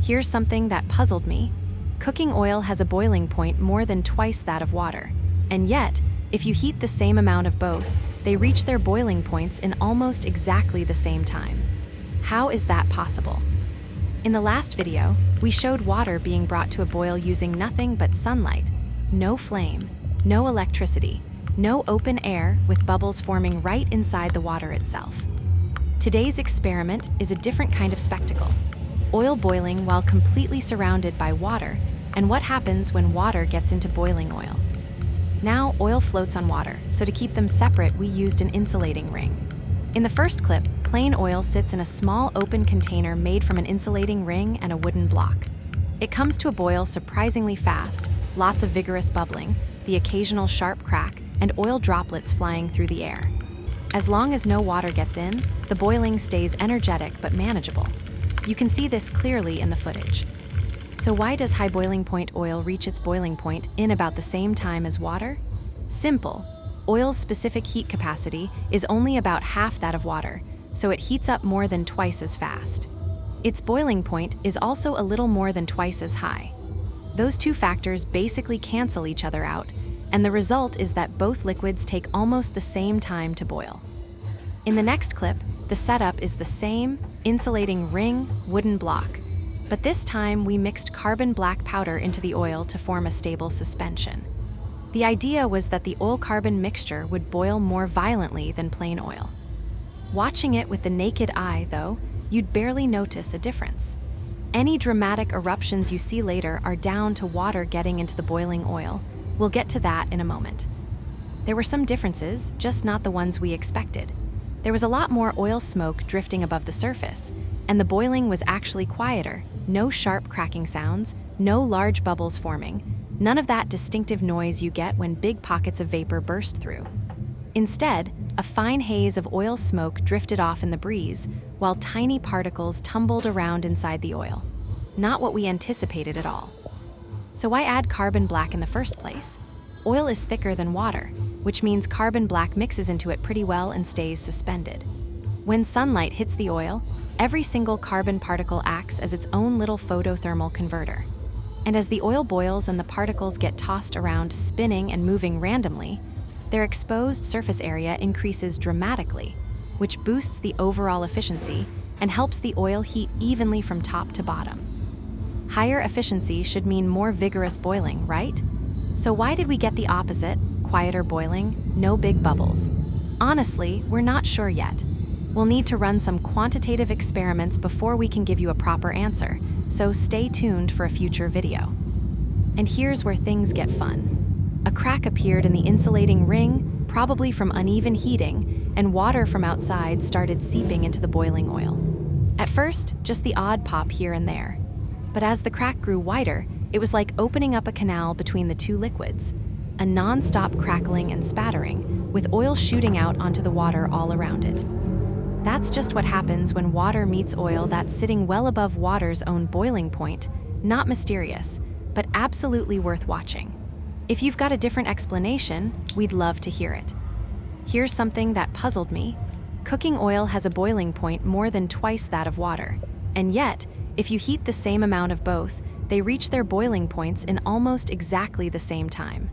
Here's something that puzzled me. Cooking oil has a boiling point more than twice that of water. And yet, if you heat the same amount of both, they reach their boiling points in almost exactly the same time. How is that possible? In the last video, we showed water being brought to a boil using nothing but sunlight, no flame, no electricity, no open air with bubbles forming right inside the water itself. Today's experiment is a different kind of spectacle. Oil boiling while completely surrounded by water, and what happens when water gets into boiling oil. Now, oil floats on water, so to keep them separate, we used an insulating ring. In the first clip, plain oil sits in a small open container made from an insulating ring and a wooden block. It comes to a boil surprisingly fast, lots of vigorous bubbling, the occasional sharp crack, and oil droplets flying through the air. As long as no water gets in, the boiling stays energetic but manageable. You can see this clearly in the footage. So why does high boiling point oil reach its boiling point in about the same time as water? Simple. Oil's specific heat capacity is only about half that of water, so it heats up more than twice as fast. Its boiling point is also a little more than twice as high. Those two factors basically cancel each other out, and the result is that both liquids take almost the same time to boil. In the next clip, the setup is the same, insulating ring, wooden block, but this time we mixed carbon black powder into the oil to form a stable suspension. The idea was that the oil-carbon mixture would boil more violently than plain oil. Watching it with the naked eye, though, you'd barely notice a difference. Any dramatic eruptions you see later are down to water getting into the boiling oil. We'll get to that in a moment. There were some differences, just not the ones we expected. There was a lot more oil smoke drifting above the surface, and the boiling was actually quieter, no sharp cracking sounds, no large bubbles forming, none of that distinctive noise you get when big pockets of vapor burst through. Instead, a fine haze of oil smoke drifted off in the breeze, while tiny particles tumbled around inside the oil. Not what we anticipated at all. So why add carbon black in the first place? Oil is thicker than water, which means carbon black mixes into it pretty well and stays suspended. When sunlight hits the oil, every single carbon particle acts as its own little photothermal converter. And as the oil boils and the particles get tossed around, spinning and moving randomly, their exposed surface area increases dramatically, which boosts the overall efficiency and helps the oil heat evenly from top to bottom. Higher efficiency should mean more vigorous boiling, right? So why did we get the opposite, quieter boiling, no big bubbles? Honestly, we're not sure yet. We'll need to run some quantitative experiments before we can give you a proper answer, so stay tuned for a future video. And here's where things get fun. A crack appeared in the insulating ring, probably from uneven heating, and water from outside started seeping into the boiling oil. At first, just the odd pop here and there. But as the crack grew wider, it was like opening up a canal between the two liquids, a non-stop crackling and spattering, with oil shooting out onto the water all around it. That's just what happens when water meets oil that's sitting well above water's own boiling point. Not mysterious, but absolutely worth watching. If you've got a different explanation, we'd love to hear it. Here's something that puzzled me. Cooking oil has a boiling point more than twice that of water. And yet, if you heat the same amount of both, they reach their boiling points in almost exactly the same time.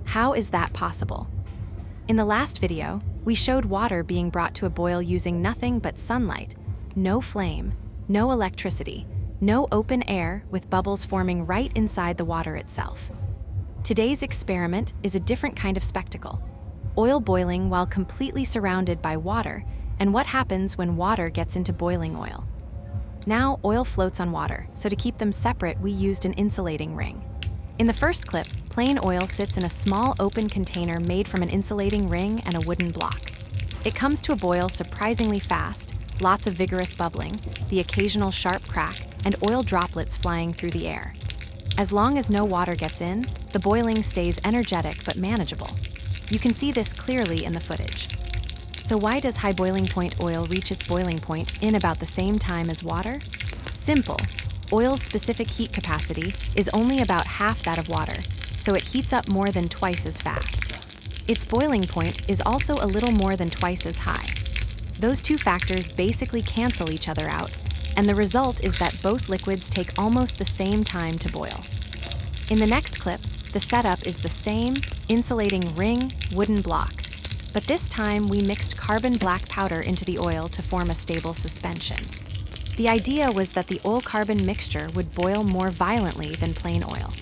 How is that possible? In the last video, we showed water being brought to a boil using nothing but sunlight, no flame, no electricity, no open air with bubbles forming right inside the water itself. Today's experiment is a different kind of spectacle. Oil boiling while completely surrounded by water, and what happens when water gets into boiling oil. Now, oil floats on water, so to keep them separate, we used an insulating ring. In the first clip, plain oil sits in a small open container made from an insulating ring and a wooden block. It comes to a boil surprisingly fast, lots of vigorous bubbling, the occasional sharp crack, and oil droplets flying through the air. As long as no water gets in, the boiling stays energetic but manageable. You can see this clearly in the footage. So why does high boiling point oil reach its boiling point in about the same time as water? Simple. Oil's specific heat capacity is only about half that of water, so it heats up more than twice as fast. Its boiling point is also a little more than twice as high. Those two factors basically cancel each other out, And the result is that both liquids take almost the same time to boil. In the next clip, the setup is the same, insulating ring, wooden block. But this time we mixed carbon black powder into the oil to form a stable suspension. The idea was that the oil-carbon mixture would boil more violently than plain oil.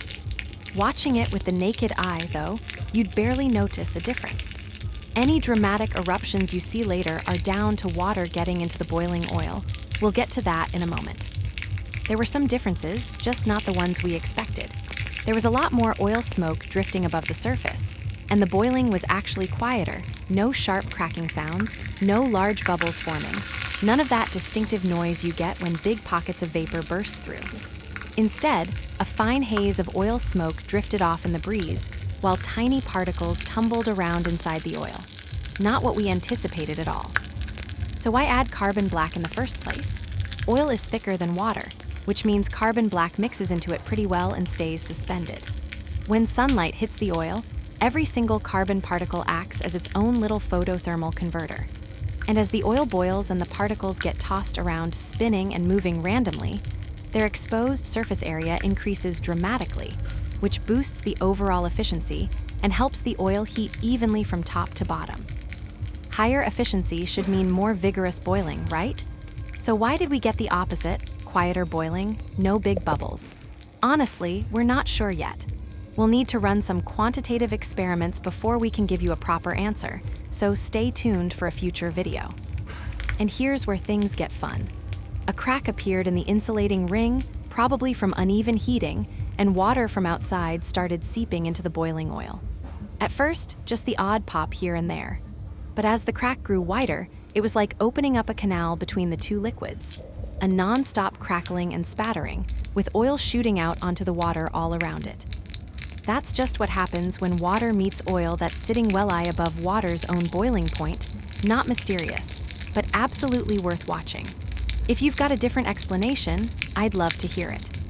Watching it with the naked eye, though, you'd barely notice a difference. Any dramatic eruptions you see later are down to water getting into the boiling oil. We'll get to that in a moment. There were some differences, just not the ones we expected. There was a lot more oil smoke drifting above the surface, and the boiling was actually quieter. No sharp cracking sounds, no large bubbles forming, none of that distinctive noise you get when big pockets of vapor burst through. Instead, a fine haze of oil smoke drifted off in the breeze, while tiny particles tumbled around inside the oil. Not what we anticipated at all. So why add carbon black in the first place? Oil is thicker than water, which means carbon black mixes into it pretty well and stays suspended. When sunlight hits the oil, every single carbon particle acts as its own little photothermal converter. And as the oil boils and the particles get tossed around, spinning and moving randomly, their exposed surface area increases dramatically, which boosts the overall efficiency and helps the oil heat evenly from top to bottom. Higher efficiency should mean more vigorous boiling, right? So why did we get the opposite, quieter boiling, no big bubbles? Honestly, we're not sure yet. We'll need to run some quantitative experiments before we can give you a proper answer, so stay tuned for a future video. And here's where things get fun. A crack appeared in the insulating ring, probably from uneven heating, and water from outside started seeping into the boiling oil. At first, just the odd pop here and there. But as the crack grew wider, it was like opening up a canal between the two liquids. A non-stop crackling and spattering, with oil shooting out onto the water all around it. That's just what happens when water meets oil that's sitting well-high above water's own boiling point. Not mysterious, but absolutely worth watching. If you've got a different explanation, I'd love to hear it.